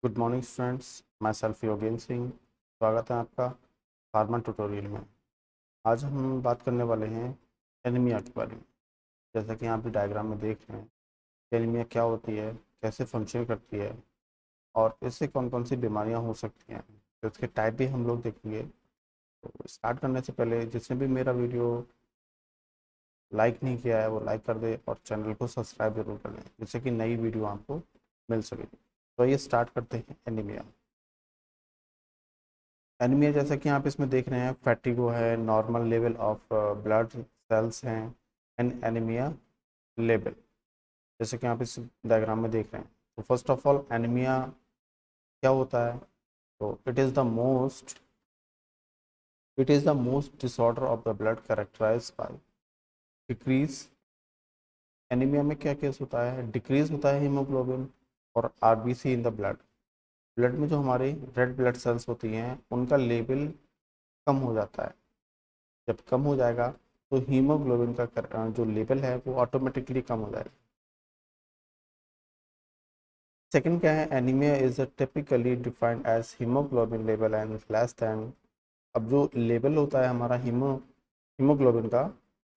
Good morning students, मैं self Yogendra Singh. स्वागत है आपका फार्मा ट्यूटोरियल में। आज हम बात करने वाले हैं एनीमिया के बारे में। जैसा कि आप भी डायग्राम में देख रहे हैं, एनीमिया क्या होती है, कैसे फंक्शन करती है और इससे कौन कौन सी बीमारियां हो सकती हैं, तो इसके टाइप भी हम लोग देखेंगे। तो स्टार्ट करने से पहले जिसने भी मेरा वीडियो लाइक नहीं किया है वो लाइक कर दे और चैनल को सब्सक्राइब जरूर कर लें, जिससे कि नई वीडियो आपको मिल सके। तो ये स्टार्ट करते हैं एनीमिया। एनीमिया जैसा कि आप इसमें देख रहे हैं, फैटिगो है, normal level of blood cells हैं एंड एनीमिया लेवल, जैसे कि आप इस डायग्राम में देख रहे हैं। तो फर्स्ट ऑफ ऑल एनीमिया क्या होता है? तो it is the most disorder of the blood characterised by decrease. Anaemia में क्या केस होता है? डिक्रीज होता है हीमोग्लोबिन और RBC in the blood. Blood में जो हमारी रेड ब्लड सेल्स होती हैं उनका लेवल कम हो जाता है। जब कम हो जाएगा तो हीमोग्लोबिन का जो लेवल है वो ऑटोमेटिकली कम हो जाएगा। सेकंड क्या है? Anaemia is typically defined as haemoglobin level and less than. अब जो लेवल होता है हमारा हीमोग्लोबिन का,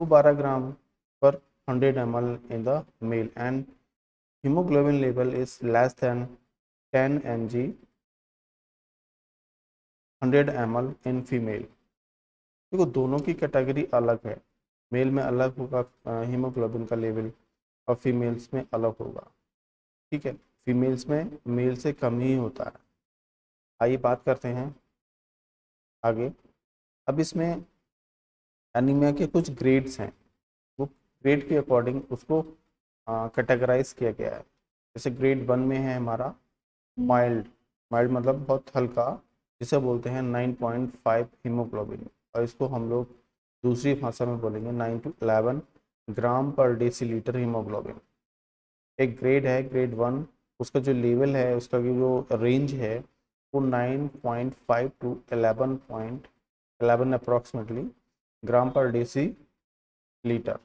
वो 12 ग्राम पर 100 ml in the male and haemoglobin level is less than 10 mg 100 ml in female. देखो, दोनों की कैटेगरी अलग है। मेल में अलग होगा हीमोग्लोबिन का लेवल और फीमेल्स में अलग होगा। ठीक है, फीमेल्स में मेल से कम ही होता है। आइए बात करते हैं आगे। अब इसमें एनीमिया के कुछ ग्रेड्स हैं, वो ग्रेड के अकॉर्डिंग उसको कैटेगराइज किया गया है। जैसे ग्रेड 1 में है हमारा माइल्ड। माइल्ड मतलब बहुत हल्का, जिसे बोलते हैं 9.5 हीमोग्लोबिन, और इसको हम लोग दूसरी भाषा में बोलेंगे 9 to 11 ग्राम पर डेसीलीटर हीमोग्लोबिन। एक ग्रेड है ग्रेड 1, उसका जो लेवल है, उसका जो रेंज है वो 9.5 to 11.11 अप्रॉक्सीमेटली ग्राम पर डेसी लीटर।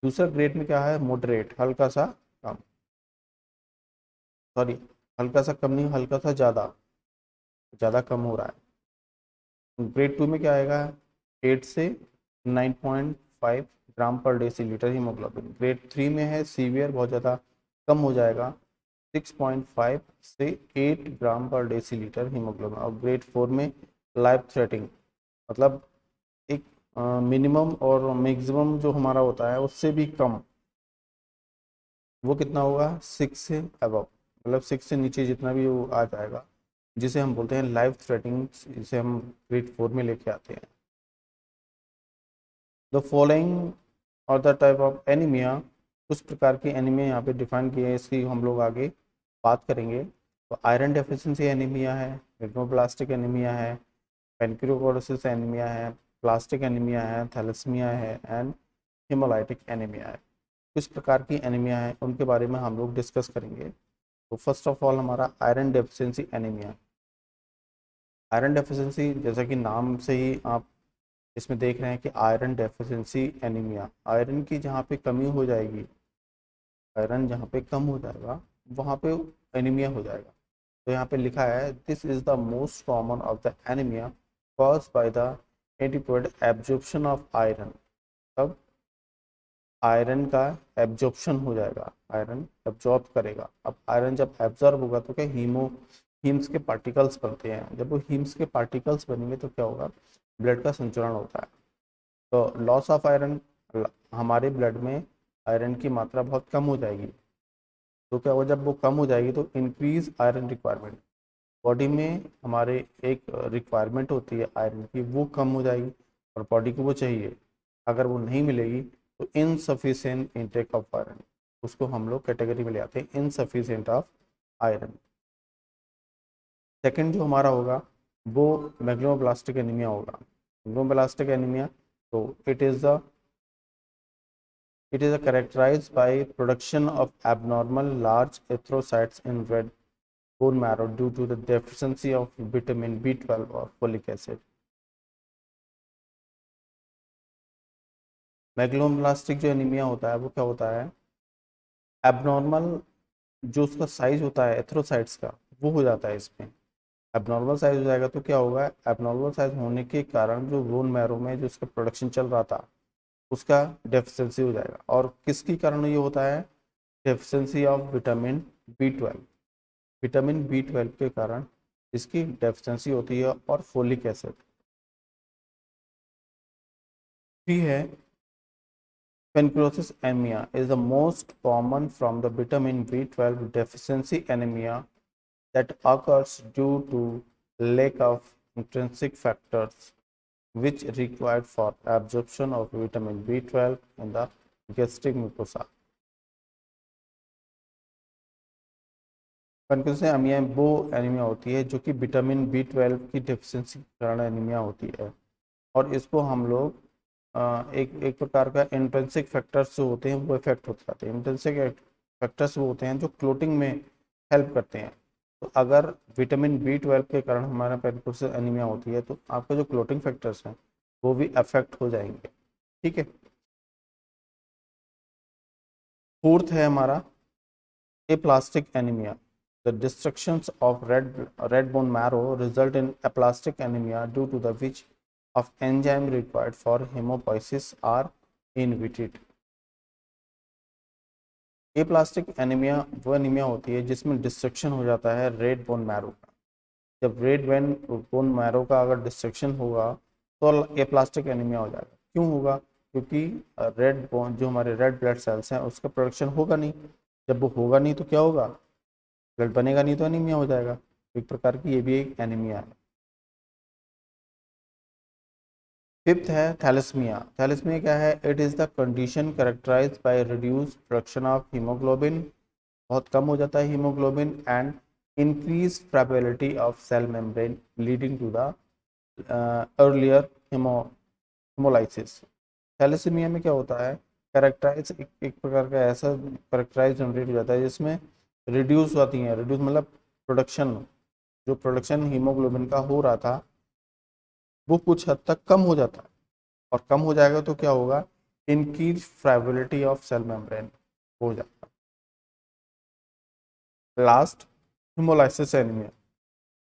दूसरा ग्रेड में क्या है? मॉडरेट, हल्का सा कम, सॉरी, हल्का सा कम नहीं, हल्का सा ज़्यादा, ज़्यादा कम हो रहा है। ग्रेड 2 में क्या आएगा? 8 से 9.5 ग्राम पर डेसी लीटर हीमोग्लोबिन। ग्रेड 3 में है सीवियर, बहुत ज़्यादा कम हो जाएगा, 6.5 से 8 ग्राम पर डेसी लीटर हीमोग्लोबिन। और ग्रेड 4 में लाइफ थ्रेटिंग, मतलब एक मिनिमम और मैक्सिमम जो हमारा होता है उससे भी कम। वो कितना होगा? 6 से अबव, मतलब 6 से नीचे जितना भी वो आ जाएगा, जिसे हम बोलते हैं लाइफ थ्रेटिंग, जिसे हम ग्रेड 4 में लेके आते हैं। द फॉलोइंग और द टाइप ऑफ एनीमिया, कुछ प्रकार की एनीमिया यहाँ पे डिफाइन किए हैं, इसकी हम लोग आगे बात करेंगे। तो आयरन डेफिशिएंसी एनीमिया है, लिम्फोब्लास्टिक एनीमिया है, पेनक्रियोकोसिस एनीमिया है, प्लास्टिक एनीमिया है, थैलेसीमिया है एंड हिमोलाइटिक एनीमिया है। कुछ प्रकार की एनीमिया है, उनके बारे में हम लोग डिस्कस करेंगे। तो फर्स्ट ऑफ ऑल हमारा iron deficiency anaemia. Iron deficiency, जैसा कि नाम से ही आप इसमें देख रहे हैं कि आयरन डेफिशिएंसी एनीमिया, आयरन की जहाँ पे कमी हो जाएगी, आयरन जहाँ पे कम हो जाएगा वहाँ पे एनीमिया हो जाएगा। तो यहाँ पे लिखा है this is the most common of the anaemia cause by the adequate absorption of iron. तब आयरन का एब्जॉर्प्शन हो जाएगा, आयरन एब्जॉर्ब करेगा। अब आयरन जब एब्जॉर्ब होगा तो क्या हीम्स के पार्टिकल्स बनते हैं। जब वो हीम्स के पार्टिकल्स बनेंगे तो क्या होगा? ब्लड का संचरण होता है। तो लॉस ऑफ आयरन, हमारे ब्लड में आयरन की मात्रा बहुत कम हो जाएगी। तो क्या होगा? जब वो कम हो जाएगी तो इंक्रीज आयरन रिक्वायरमेंट। बॉडी में हमारे एक रिक्वायरमेंट होती है आयरन की, वो कम हो जाएगी और बॉडी को वो चाहिए। अगर वो नहीं मिलेगी तो इनसफिशिएंट इनटेक ऑफ आयरन, उसको हम लोग कैटेगरी में ले आते हैं इनसफिशिएंट ऑफ आयरन। सेकंड जो हमारा होगा वो मैग्लोब्लास्टिक एनीमिया होगा। मैग्लोब्लास्टिक एनीमिया, तो it is characterized by production of abnormal large erythrocytes in red bone marrow due to the deficiency of vitamin B12 or folic acid. Megaloblastic जो anaemia होता है वो क्या होता है? एबनॉर्मल जो उसका साइज होता है एथ्रोसाइट्स का, वो हो जाता है इसमें। एबनॉर्मल साइज हो जाएगा तो क्या होगा, एबनॉर्मल साइज होने के कारण जो बोन मैरो में जो उसका प्रोडक्शन चल रहा था उसका डेफिशिएंसी हो जाएगा। और किसके कारण ये होता है, deficiency of vitamin B12। Vitamin B12 के कारण इसकी डेफिशिएंसी होती है। और फोलिक एसिड भी है। Pancreatic anemia is the most common from the vitamin B12 deficiency anemia that occurs due to lack of intrinsic factors which required for absorption of vitamin B12 in the gastric mucosa। Pancreatic anaemia वो anaemia होती है जो कि vitamin B12 की deficiency के कारण anaemia होती है। और इसको हम लोग एक एक प्रकार का इंट्रिंसिक फैक्टर्स जो होते हैं वो इफेक्ट होते जाते हैं। इंट्रिंसिक फैक्टर्स वो होते हैं जो क्लोटिंग में हेल्प करते हैं। तो अगर विटामिन B12 के कारण हमारा पेनक्रियाटिक एनीमिया होती है तो आपका जो क्लोटिंग फैक्टर्स हैं वो भी अफेक्ट हो जाएंगे। ठीक है। फोर्थ है हमारा aplastic anemia। The destructions of red bone marrow result in aplastic anemia due to the which of enzyme required for hemopoiesis are inhibited। Aplastic anaemia वो एनीमिया होती है जिसमें डिस्ट्रक्शन हो जाता है रेड बोन मैरो का। जब रेड बोन मैरो का अगर डिस्ट्रक्शन होगा तो एप्लास्टिक एनीमिया हो जाएगा। क्यों होगा, क्योंकि रेड बोन जो हमारे रेड ब्लड सेल्स हैं उसका प्रोडक्शन होगा नहीं। जब वो होगा नहीं तो क्या होगा, ब्लड बनेगा नहीं तो एनीमिया हो जाएगा। एक प्रकार की ये भी एक एनीमिया है। फिफ्थ है थैलेसीमिया। थैलेसीमिया क्या है, it is the condition characterised by reduce production of haemoglobin. बहुत कम हो जाता है haemoglobin and increase probability of cell membrane leading to the earlier haemolysis. Thalassaemia में क्या होता है, कैरेक्टराइज एक प्रकार का ऐसा कैरेक्टराइज जनरेट हो जाता है जिसमें रिड्यूस होती है। रिड्यूस मतलब प्रोडक्शन, जो प्रोडक्शन हीमोग्लोबिन का हो रहा था वो कुछ हद तक कम हो जाता है। और कम हो जाएगा तो क्या होगा, increase friability of cell membrane हो जाता है। Last, haemolysis anaemia.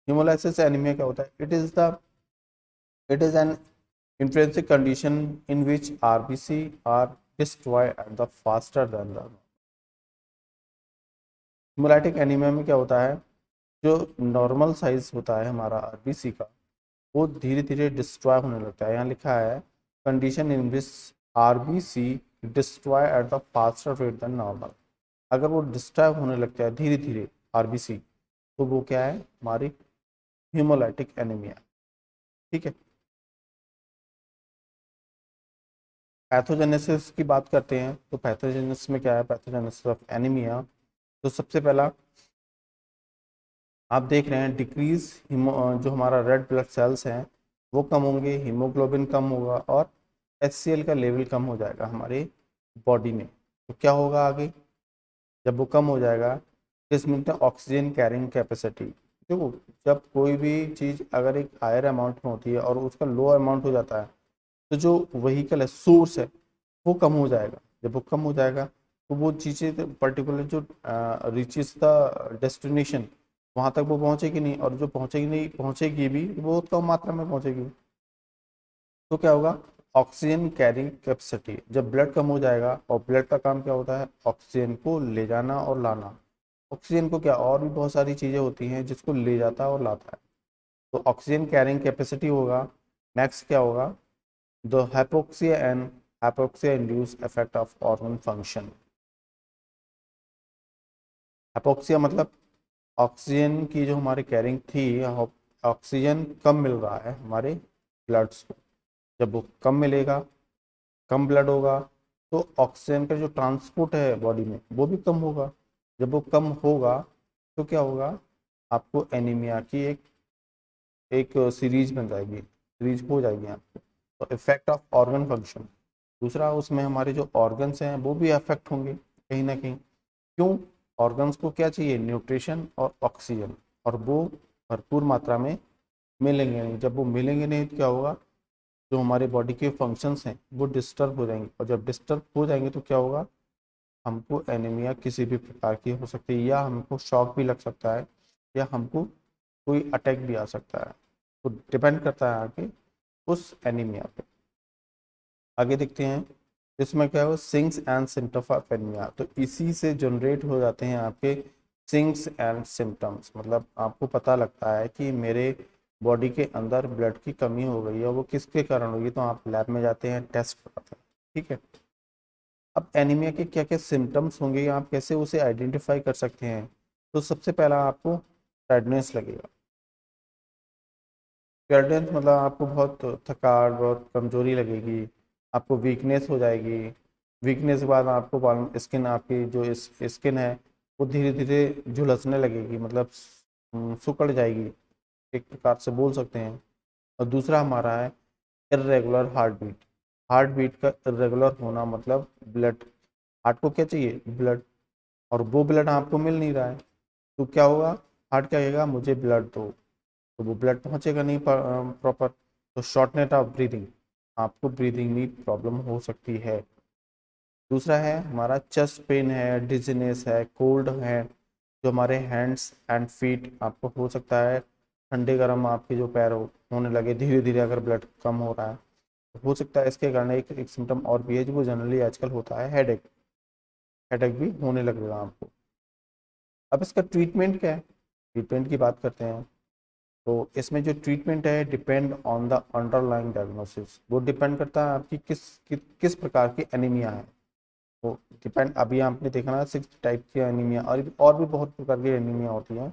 Haemolysis anaemia क्या होता है, it is an intrinsic condition in which RBC are destroyed at the faster than the। Haemolytic anaemia में क्या होता है, जो नॉर्मल साइज होता है हमारा आरबीसी का वो धीरे धीरे डिस्ट्रॉय होने लगता है। यहाँ लिखा है condition in which RBC destroy at the faster rate than normal. अगर वो डिस्ट्रॉय होने लगता है धीरे धीरे आरबीसी तो वो क्या है, हमारी हिमोलाइटिक एनीमिया। ठीक है। पैथोजेनेसिस की बात करते हैं तो पैथोजेनेसिस में क्या है, पैथोजेनेसिस ऑफ एनीमिया। तो सबसे पहला आप देख रहे हैं डिक्रीज जो हमारा रेड ब्लड सेल्स हैं वो कम होंगे, हीमोग्लोबिन कम होगा और HCl का लेवल कम हो जाएगा हमारे बॉडी में। तो क्या होगा आगे, जब वो कम हो जाएगा इस मिनट ऑक्सीजन कैरिंग कैपेसिटी। देखो जब कोई भी चीज़ अगर एक हायर अमाउंट में होती है और उसका लो अमाउंट हो जाता है तो जो व्हीकल है, सोर्स है, वो कम हो जाएगा। जब वो कम हो जाएगा तो वो चीज़ें पर्टिकुलर जो रीचेस द डेस्टिनेशन वहाँ तक वो पहुँचेगी नहीं, और जो पहुँचेगी नहीं पहुँचेगी भी वो बहुत कम मात्रा में पहुँचेगी। तो क्या होगा, ऑक्सीजन कैरिंग कैपेसिटी। जब ब्लड कम हो जाएगा, और ब्लड का काम क्या होता है, ऑक्सीजन को ले जाना और लाना। ऑक्सीजन को क्या और भी बहुत सारी चीज़ें होती हैं जिसको ले जाता है और लाता है। तो ऑक्सीजन कैरिंग कैपेसिटी होगा। नेक्स्ट क्या होगा, the hypoxia induce effect of organ function। hypoxia मतलब ऑक्सीजन की जो हमारी कैरिंग थी, ऑक्सीजन कम मिल रहा है हमारे ब्लड्स को। जब वो कम मिलेगा, कम ब्लड होगा तो ऑक्सीजन का जो ट्रांसपोर्ट है बॉडी में वो भी कम होगा। जब वो कम होगा तो क्या होगा, आपको एनीमिया की एक सीरीज बन जाएगी, सीरीज हो जाएगी आपको। तो इफेक्ट ऑफ ऑर्गन फंक्शन, दूसरा उसमें हमारे जो ऑर्गन्स हैं वो भी अफेक्ट होंगे कहीं ना कहीं। क्यों, ऑर्गन्स को क्या चाहिए, न्यूट्रिशन और ऑक्सीजन, और वो भरपूर मात्रा में मिलेंगे नहीं। जब वो मिलेंगे नहीं तो क्या होगा, जो हमारे बॉडी के फंक्शंस हैं वो डिस्टर्ब हो जाएंगे। और जब डिस्टर्ब हो जाएंगे तो क्या होगा, हमको एनीमिया किसी भी प्रकार की हो सकती है, या हमको शॉक भी लग सकता है या हमको कोई अटैक भी आ सकता है। तो डिपेंड करता है आगे उस एनीमिया पे। आगे देखते हैं इसमें क्या हो, sings and symptoms of anaemia. तो इसी से जनरेट हो जाते हैं आपके सिंग्स एंड सिम्टम्स, मतलब आपको पता लगता है कि मेरे बॉडी के अंदर ब्लड की कमी हो गई है, वो किसके कारण होगी, तो आप लैब में जाते हैं, टेस्ट कराते हैं। ठीक है, अब एनीमिया के क्या क्या सिम्टम्स होंगे, आप कैसे उसे आइडेंटिफाई कर सकते हैं। तो सबसे पहला आपको टायर्डनेस लगेगा। टायर्डनेस मतलब आपको बहुत थकान, बहुत कमजोरी लगेगी, आपको वीकनेस हो जाएगी। वीकनेस के बाद आपको स्किन, आपकी जो स्किन है वो धीरे धीरे झुलसने लगेगी, मतलब सिकुड़ जाएगी, एक प्रकार से बोल सकते हैं। और दूसरा हमारा है irregular heart beat. Heart beat का इरेगुलर होना मतलब ब्लड, हार्ट को क्या चाहिए, ब्लड, और वो ब्लड आपको मिल नहीं रहा है। तो क्या होगा, हार्ट क्या कहेगा, मुझे ब्लड दो, तो वो ब्लड पहुंचेगा नहीं प्रॉपर, तो शॉर्टनेस ऑफ ब्रीदिंग, आपको ब्रीदिंग में प्रॉब्लम हो सकती है। दूसरा है हमारा चेस्ट पेन है, डिजीनेस है, कोल्ड है, जो हमारे हैंड्स एंड फीट आपको हो सकता है ठंडे गर्म आपके जो पैर होने लगे धीरे धीरे, अगर ब्लड कम हो रहा है तो हो सकता है। इसके कारण एक सिम्टम और भी है जो जनरली आजकल होता है, हेडेक। हेडेक भी होने लगेगा आपको। अब इसका ट्रीटमेंट क्या है, ट्रीटमेंट की बात करते हैं। तो इसमें जो ट्रीटमेंट है depend on the underlying diagnosis, वो डिपेंड करता है आपकी किस प्रकार की एनीमिया है। वो डिपेंड, अभी आपने देखा ना 6 टाइप की एनीमिया, और भी बहुत प्रकार की एनीमिया होती है।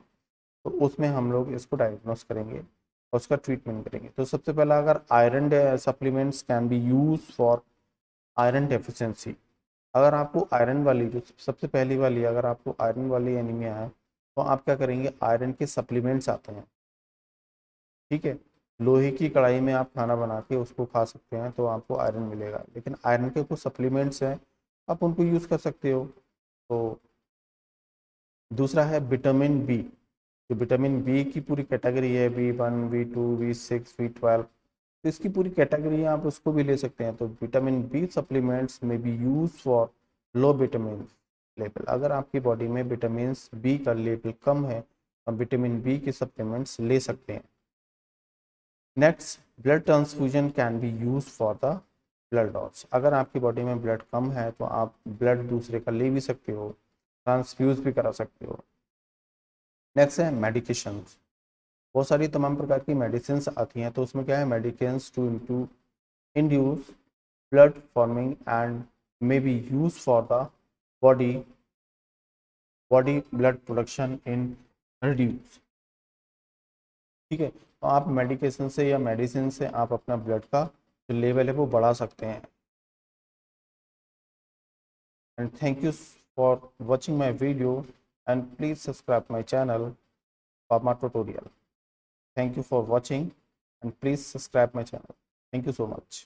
तो उसमें हम लोग इसको डायग्नोस करेंगे और उसका ट्रीटमेंट करेंगे। तो सबसे पहला, अगर iron supplements can be use for iron deficiency. अगर आपको आयरन वाली, जो सबसे पहली वाली, अगर आपको आयरन वाली एनीमिया है तो आप क्या करेंगे, आयरन के सप्लीमेंट्स आते हैं। ठीक है, लोहे की कढ़ाई में आप खाना बना के उसको खा सकते हैं तो आपको आयरन मिलेगा, लेकिन आयरन के कुछ सप्लीमेंट्स हैं, आप उनको यूज़ कर सकते हो। तो दूसरा है विटामिन बी। जो विटामिन बी की पूरी कैटेगरी है, B1, B2, B6, B12, तो इसकी पूरी कैटेगरी है, आप उसको भी ले सकते हैं। तो विटामिन बी सप्लीमेंट्स में B use for low vitamin level. अगर आपकी बॉडी में विटामिन बी का लेवल कम है, तो विटामिन बी के सप्लीमेंट्स ले सकते हैं। Next, blood transfusion can be use for the blood loss. अगर आपकी बॉडी में ब्लड कम है तो आप ब्लड दूसरे का ले भी सकते हो, ट्रांसफ्यूज भी करा सकते हो। नेक्स्ट है मेडिकेशन। बहुत सारी तमाम प्रकार की मेडिसिन आती हैं, तो उसमें क्या है, medicine to induce blood forming and may be use for the body body blood production in reduce. ठीक है, तो आप मेडिकेशन से या मेडिसिन से आप अपना ब्लड का जो लेवल है वो बढ़ा सकते हैं। And thank you for watching my video and please subscribe my channel Pharma tutorial. Thank you for watching and please subscribe my channel. Thank you so much.